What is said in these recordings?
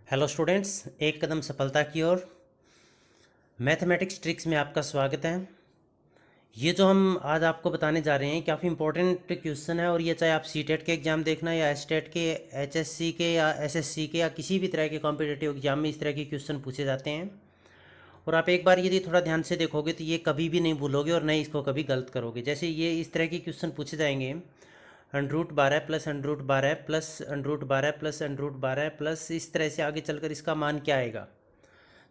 Hello students, एक कदम सफलता की ओर मैथमेटिक्स ट्रिक्स में आपका स्वागत है। ये जो हम आज आपको बताने जा रहे हैं काफ़ी इंपॉर्टेंट क्वेश्चन है और ये चाहे आप सीटेट के एग्ज़ाम देखना या एसटेट के, एचएससी के या एसएससी के या किसी भी तरह के कॉम्पिटिटिव एग्ज़ाम में इस तरह के क्वेश्चन पूछे जाते हैं। और आप एक बार यदि थोड़ा ध्यान से देखोगे तो ये कभी भी नहीं भूलोगे और नहीं इसको कभी गलत करोगे। जैसे ये इस तरह के क्वेश्चन पूछे जाएंगे, √12 प्लस √12 प्लस √12 प्लस √12 प्लस इस तरह से आगे चलकर इसका मान क्या आएगा।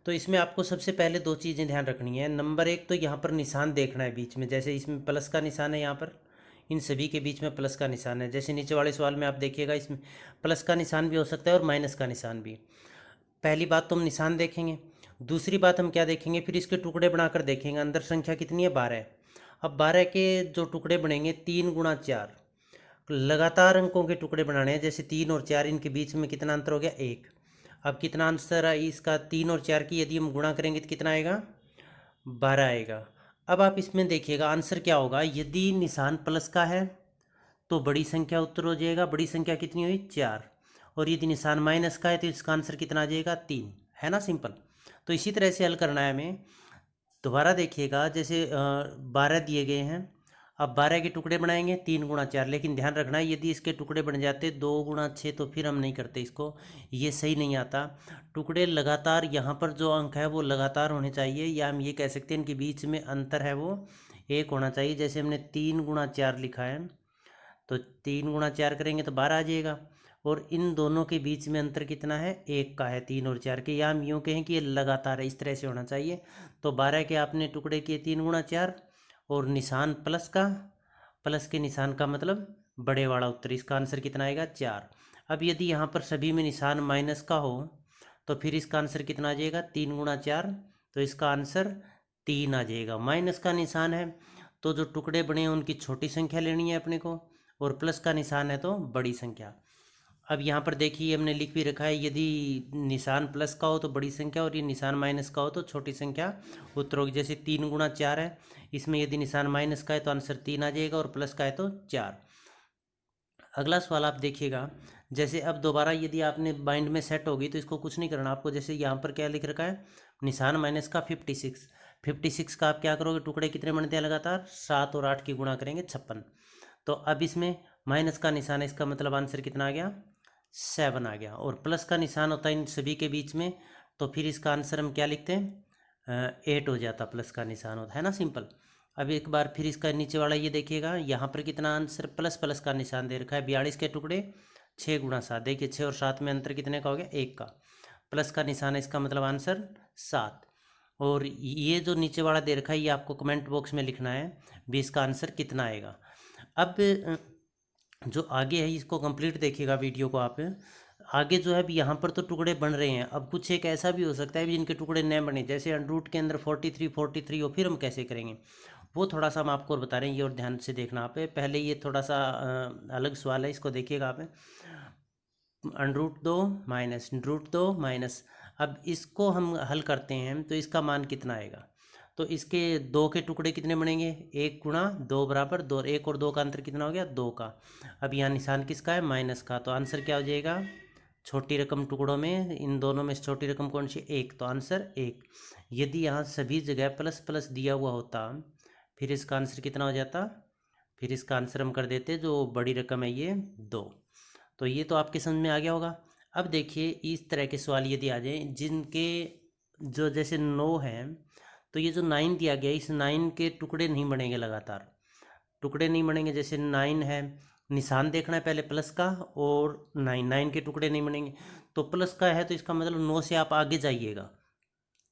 तो इसमें आपको सबसे पहले दो चीज़ें ध्यान रखनी है। नंबर एक तो यहाँ पर निशान देखना है बीच में, जैसे इसमें प्लस का निशान है, यहाँ पर इन सभी के बीच में प्लस का निशान है। जैसे नीचे वाले सवाल में आप देखिएगा इसमें प्लस का निशान भी हो सकता है और माइनस का निशान भी। पहली बात तो हम निशान देखेंगे। दूसरी बात हम क्या देखेंगे, फिर इसके टुकड़े बनाकर देखेंगे। अंदर संख्या कितनी है, 12। अब 12 के जो टुकड़े बनेंगे 3 × 4 लगातार अंकों के टुकड़े बनाने हैं। जैसे 3 और 4 इनके बीच में कितना अंतर हो गया, 1। अब कितना आंसर है इसका, 3 और 4 की यदि हम गुणा करेंगे तो कितना आएगा, 12 आएगा। अब आप इसमें देखिएगा आंसर क्या होगा। यदि निशान प्लस का है तो बड़ी संख्या उत्तर हो जाएगा। बड़ी संख्या कितनी हुई, 4। और यदि निशान माइनस का है तो इसका आंसर कितना आ जाएगा, 3। है ना, सिंपल। तो इसी तरह से हल करना है हमें। दोबारा देखिएगा, जैसे 12 दिए गए हैं। अब 12 के टुकड़े बनाएंगे 3 × 4, लेकिन ध्यान रखना है यदि इसके टुकड़े बन जाते 2 × 6 तो फिर हम नहीं करते इसको, ये सही नहीं आता। टुकड़े लगातार यहाँ पर जो अंक है वो लगातार होने चाहिए, या हम ये कह सकते हैं इनके बीच में अंतर है वो 1 होना चाहिए। जैसे हमने 3 × 4 लिखा है तो 3 × 4 करेंगे तो 12 आ जाएगा। और इन दोनों के बीच में अंतर कितना है, 1 का है, 3 और 4 के। या हम यूँ कहें कि ये लगातार है, इस तरह से होना चाहिए। तो 12 के आपने टुकड़े किए 3 × 4 और निशान प्लस का, प्लस के निशान का मतलब बड़े वाला उत्तर। इसका आंसर कितना आएगा, 4। अब यदि यहाँ पर सभी में निशान माइनस का हो तो फिर इसका आंसर कितना आ जाएगा, 3 × 4। तो इसका आंसर 3 आ जाएगा। माइनस का निशान है तो जो टुकड़े बने हैं उनकी छोटी संख्या लेनी है अपने को, और प्लस का निशान है तो बड़ी संख्या। अब यहाँ पर देखिए हमने लिख भी रखा है, यदि निशान प्लस का हो तो बड़ी संख्या और ये निशान माइनस का हो तो छोटी संख्या उत्तर होगी। जैसे 3 × 4 है, इसमें यदि निशान माइनस का है तो आंसर 3 आ जाएगा और प्लस का है तो 4। अगला सवाल आप देखिएगा। जैसे अब दोबारा यदि आपने माइंड में सेट होगी तो इसको कुछ नहीं करना आपको। जैसे यहाँ पर क्या लिख रखा है, निशान माइनस का 56। 56 का आप क्या करोगे, टुकड़े कितने बनते हैं लगातार, 7 और 8 की गुणा करेंगे 56। तो अब इसमें माइनस का निशान है, इसका मतलब आंसर कितना आ गया, 7 आ गया। और प्लस का निशान होता है इन सभी के बीच में, तो फिर इसका आंसर हम क्या लिखते हैं, 8 हो जाता, प्लस का निशान होता है ना, सिंपल। अब एक बार फिर इसका नीचे वाला ये देखिएगा, यहाँ पर कितना आंसर, प्लस प्लस का निशान दे रखा है। 42 के टुकड़े 6 × 7, देखिए 6 और 7 में अंतर कितने का हो गया, 1 का। प्लस का निशान है, इसका मतलब आंसर 7। और ये जो नीचे वाला दे रखा है ये आपको कमेंट बॉक्स में लिखना है भी इसका आंसर कितना आएगा। अब जो आगे है इसको कंप्लीट देखिएगा वीडियो को आप। आगे जो है अभी यहाँ पर तो टुकड़े बन रहे हैं। अब कुछ एक ऐसा भी हो सकता है भी जिनके टुकड़े न बने, जैसे अंडरूट के अंदर 43 हो, फिर हम कैसे करेंगे वो थोड़ा सा हम आपको और बता रहे हैं। ये और ध्यान से देखना आप। पहले ये थोड़ा सा अलग सवाल है, इसको देखिएगा आप। √2 माइनस √2 माइनस, अब इसको हम हल करते हैं तो इसका मान कितना आएगा। तो इसके 2 के टुकड़े कितने बनेंगे, 1 × 2 बराबर 2। 1 और 2 का अंतर कितना हो गया, 2 का। अब यहाँ निशान किसका है, माइनस का। तो आंसर क्या हो जाएगा, छोटी रकम टुकड़ों में इन दोनों में से छोटी रकम कौन सी, 1। तो आंसर 1। यदि यहाँ सभी जगह प्लस प्लस दिया हुआ होता फिर इसका आंसर कितना हो जाता, फिर इसका आंसर हम कर देते, जो बड़ी रकम है ये 2। तो ये तो आपके समझ में आ गया होगा। अब देखिए इस तरह के सवाल यदि आ जाए जिनके जो जैसे 9 है, तो ये जो 9 दिया गया इस 9 के टुकड़े नहीं बनेंगे, लगातार टुकड़े नहीं बनेंगे। जैसे 9 है, निशान देखना है पहले प्लस का, और 9 के टुकड़े नहीं बनेंगे। तो प्लस का है तो इसका मतलब 9 से आप आगे जाइएगा,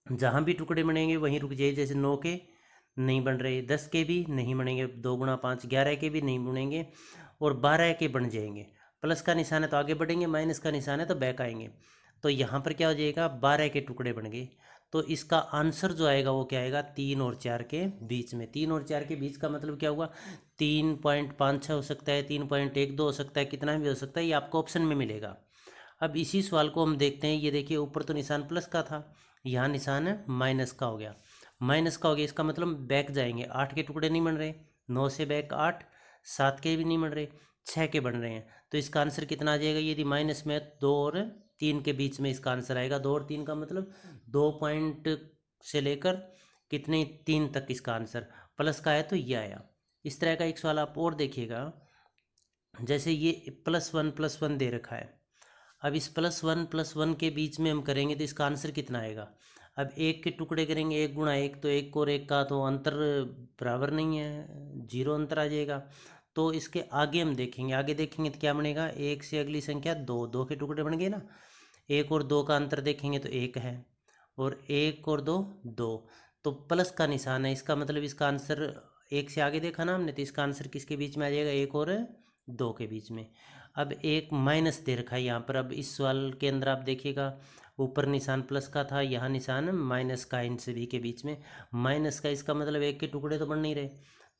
जहाँ भी टुकड़े बनेंगे वहीं रुक जाइए। जैसे 9 के नहीं बन रहे, 10 के भी नहीं बनेंगे, 2 × 5 11 के भी नहीं बनेंगे, और 12 के बन जाएंगे। प्लस का निशान है तो आगे बढ़ेंगे, माइनस का निशान है तो बैक आएंगे। तो यहाँ पर क्या हो जाएगा, 12 के टुकड़े बन गए। तो इसका आंसर जो आएगा वो क्या आएगा, 3 और 4 के बीच में। 3 और 4 के बीच का मतलब क्या हुआ, 3.56 हो सकता है, 3.12 हो सकता है, कितना भी हो सकता है, ये आपको ऑप्शन में मिलेगा। अब इसी सवाल को हम देखते हैं। ये देखिए ऊपर तो निशान प्लस का था, यहाँ निशान है माइनस का हो गया। माइनस का हो गया इसका मतलब बैक जाएंगे, 8 के टुकड़े नहीं बन रहे, 9 से बैक 8, 7 के भी नहीं बन रहे, 6 के बन रहे हैं। तो इसका आंसर कितना आ जाएगा, यदि माइनस में 2 और 3 के बीच में इसका आंसर आएगा। 2 और 3 का मतलब 2 पॉइंट से लेकर कितने 3 तक इसका आंसर प्लस का है तो ये आया। इस तरह का एक सवाल आप और देखिएगा, जैसे ये +1 दे रखा है। अब इस +1 के बीच में हम करेंगे तो इसका आंसर कितना आएगा। अब एक के टुकड़े करेंगे, 1 गुणा 1 तो 1 और 1 का तो अंतर बराबर नहीं है, 0 अंतर आ जाएगा। तो इसके आगे हम देखेंगे, आगे देखेंगे तो क्या बनेगा, 1 से अगली संख्या 2, 2 के टुकड़े बन गए ना। 1 और 2 का अंतर देखेंगे तो 1 है, और 1 और 2 2, तो प्लस का निशान है, इसका मतलब इसका आंसर 1 से आगे देखा ना हमने, तो इसका आंसर किसके बीच में आ जाएगा, 1 और 2 के बीच में। अब एक माइनस दे रखा है यहाँ पर। अब इस सवाल के अंदर आप देखिएगा, ऊपर निशान प्लस का था, यहाँ निशान माइनस का, इन सभी के बीच में माइनस का, इसका मतलब 1 के टुकड़े तो बन नहीं रहे।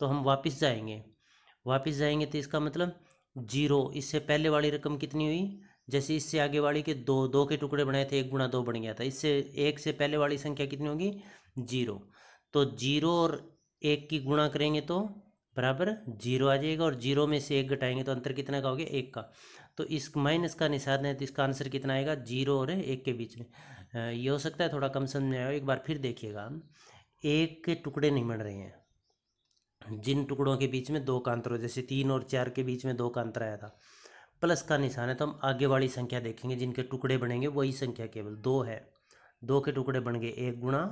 तो हम वापस जाएंगे तो इसका मतलब 0, इससे पहले वाली रकम कितनी हुई, जैसे इससे आगे वाली के 2, 2 के टुकड़े बनाए थे, 1 गुणा 2 बन गया था। इससे 1 से पहले वाली संख्या कितनी होगी, 0। तो 0 और 1 की गुणा करेंगे तो बराबर 0 आ जाएगा, और 0 में से 1 घटाएंगे तो अंतर कितना का हो गया, 1 का। तो इस माइनस का निशान है, तो इसका आंसर कितना आएगा, 0 और 1 के बीच में। ये हो सकता है थोड़ा कम समझ में आया। एक बार फिर देखिएगा, 1 के टुकड़े नहीं बन रहे हैं, जिन टुकड़ों के बीच में 2 का अंतर हो, जैसे 3 और 4 के बीच में 2 का अंतर आया था, प्लस का निशान है, तो हम आगे वाली संख्या देखेंगे, जिनके टुकड़े बनेंगे वही संख्या केवल 2 है। 2 के टुकड़े बन गए, 1 गुणा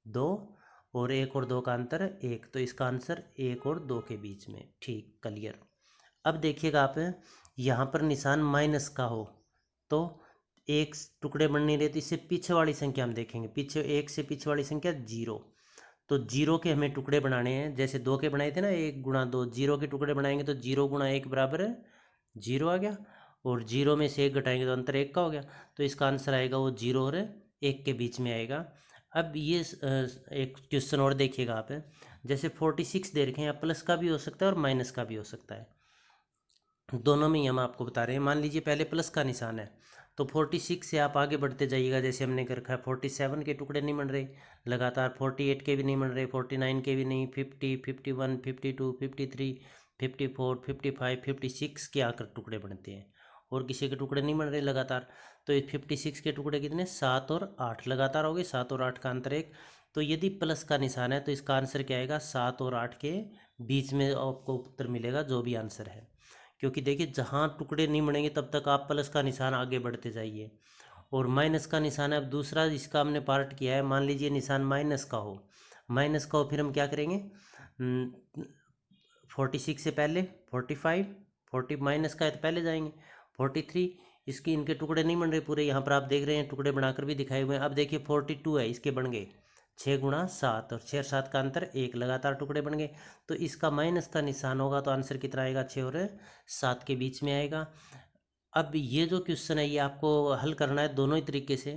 2, और 1 और 2 का अंतर 1, तो इसका आंसर 1 और 2 के बीच में। ठीक, क्लियर। अब देखिएगा आप, यहाँ पर निशान माइनस का हो तो 1 टुकड़े बन नहीं रहे, तो इससे पीछे वाली संख्या हम देखेंगे, पीछे 1 से पीछे वाली संख्या 0, तो 0 के हमें टुकड़े बनाने हैं, जैसे 2 के बनाए थे ना, 1 गुणा 2, 0 के टुकड़े बनाएंगे तो 0 गुणा 1 बराबर 0 आ गया, और 0 में से 1 घटाएंगे तो अंतर 1 का हो गया। तो इसका आंसर आएगा वो 0 और 1 के बीच में आएगा। अब ये एक क्वेश्चन और देखिएगा आप, जैसे 46 दे रखे हैं, या प्लस का भी हो सकता है और माइनस का भी हो सकता है, दोनों में ही हम आपको बता रहे हैं। मान लीजिए पहले प्लस का निशान है, तो 46 से आप आगे बढ़ते जाइएगा, जैसे हमने कर रखा है 47 के टुकड़े नहीं बन रहे लगातार, 48 के भी नहीं बन रहे, 49 के भी नहीं, 50, 51, 52, 53, 54, 55, 56 के आकर टुकड़े बनते हैं, और किसी के टुकड़े नहीं बन रहे लगातार। तो ये 56 के टुकड़े कितने, 7 और 8 लगातार हो गए, 7 और 8 का अंतर 1। तो यदि प्लस का निशान है तो इसका आंसर क्या आएगा, 7 और 8 के बीच में आपको उत्तर मिलेगा, जो भी आंसर है। क्योंकि देखिए, जहाँ टुकड़े नहीं बनेंगे तब तक आप प्लस का निशान आगे बढ़ते जाइए, और माइनस का निशान है। अब दूसरा इसका हमने पार्ट किया है, मान लीजिए निशान माइनस का हो, फिर हम क्या करेंगे, 46 से पहले 45, 40 माइनस का है तो पहले जाएंगे, 43, इसकी इनके टुकड़े नहीं बन रहे पूरे, यहाँ पर आप देख रहे हैं टुकड़े बनाकर भी दिखाए हुए हैं। अब देखिए 42 है, इसके बन गए 6 गुणा 7, और 6 और 7 का अंतर 1, लगातार टुकड़े बन गए, तो इसका माइनस का निशान होगा, तो आंसर कितना आएगा, 6 और 7 के बीच में आएगा। अब ये जो क्वेश्चन है ये आपको हल करना है दोनों ही तरीके से,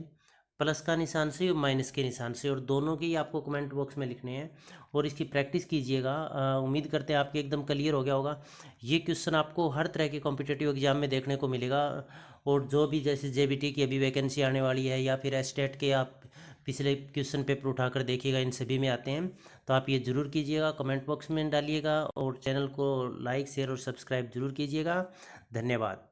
प्लस का निशान से और माइनस के निशान से, और दोनों के ही आपको कमेंट बॉक्स में लिखने हैं, और इसकी प्रैक्टिस कीजिएगा। उम्मीद करते हैं आपके एकदम क्लियर हो गया होगा। ये क्वेश्चन आपको हर तरह के कॉम्पिटिटिव एग्जाम में देखने को मिलेगा, और जो भी जैसे जेबीटी की अभी वैकेंसी आने वाली है, या फिर एस्टेट के आप पिछले क्वेश्चन पेपर उठाकर देखिएगा, इन सभी में आते हैं। तो आप ये ज़रूर कीजिएगा, कमेंट बॉक्स में डालिएगा, और चैनल को लाइक शेयर और सब्सक्राइब जरूर कीजिएगा। धन्यवाद।